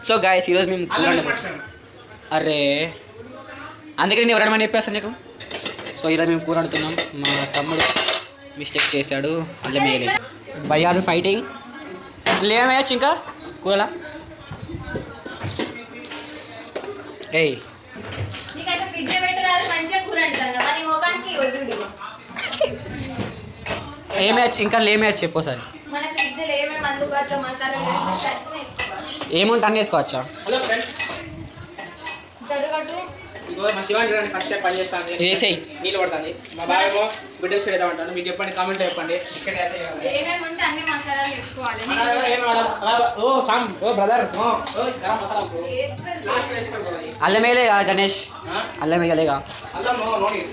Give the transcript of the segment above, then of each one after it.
So guys ఈరోజు మేము అరే అందుకే నేను ఎవరడమని చెప్పేస్తాను నీకు. సో ఈరోజు మేము కూర వండుతున్నాం. మా తమ్ముడు మిస్టేక్ చేశాడు, అల్లం వేయలేదు. భయ్యాలు ఫైటింగ్ లేమేయచ్చు ఇంకా కూరలా. ఏయ్ ఏమేయచ్చు ఇంకా లేమేయచ్చు చెప్పు సార్. ఏముంటే అన్నీ వేసుకోవచ్చా? హలో ఫ్రెండ్స్, మా శివాని చూడండి ఫస్ట్ టైం పని చేస్తాను. వేసేయి నీళ్ళు పడుతుంది. మా బాబు ఏమో వీడియోస్ పెడదామంటాను. మీకు చెప్పండి, కామెంట్ చెప్పండి. ఓ సామ్ ఓ బ్రదర్ గరం మసాలా అల్లం వేయలేగా గణేష్? అల్లం వేయలేగా? అల్లం నోడి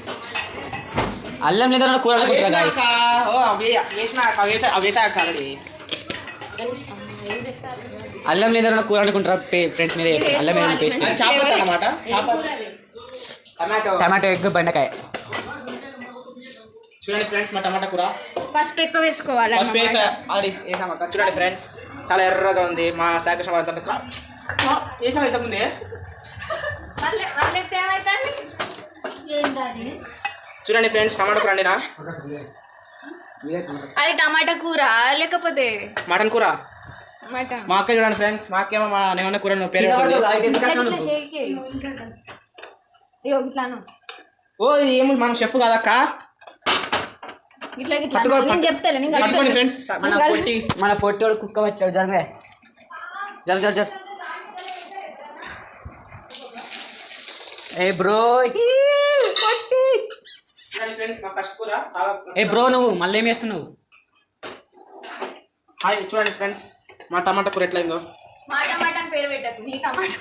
అల్లం లేదా కూర గాయస్. అల్లం లేదా కూర అనుకుంటారా ఫ్రెండ్స్? మీరే అల్లం వేయాలి పేస్ట్. టమాటా టమాటో ఎగ్ బెండకాయ. చూడండి ఫ్రెండ్స్, మా టమాటా కూర పసుపు ఎక్కువ వేసుకోవాలి. వేసామక్క. చూడండి ఫ్రెండ్స్, చాలా ఎర్రగా ఉంది. మా శాఖ వేసాం ఇంతకుముందే. చూడండి ఫ్రెండ్స్, టమాటా కూర అండినా. అది టమాటా కూర లేకపోతే మటన్ కూర. మటన్. మా అక్క చూడండి ఫ్రెండ్స్, మా అక్కేమో మా నేమన్నా కూర పేరు. ఓ ఏమో మనం షెఫ్ కాదక్క. పట్టుకోండి ఫ్రెండ్స్. మన పొట్టోడు కుక్క వచ్చాడు. జరగ జర జర జర. ఏ బ్రో ఏ బ్రో నువ్వు మళ్ళీ ఏం చేస్తున్నావు? హాయ్ చూడండి ఫ్రెండ్స్, మా టమాటా కూర ఎట్లయిందో. మా టమాటా పేరు పెట్టకు, నీ టమాటా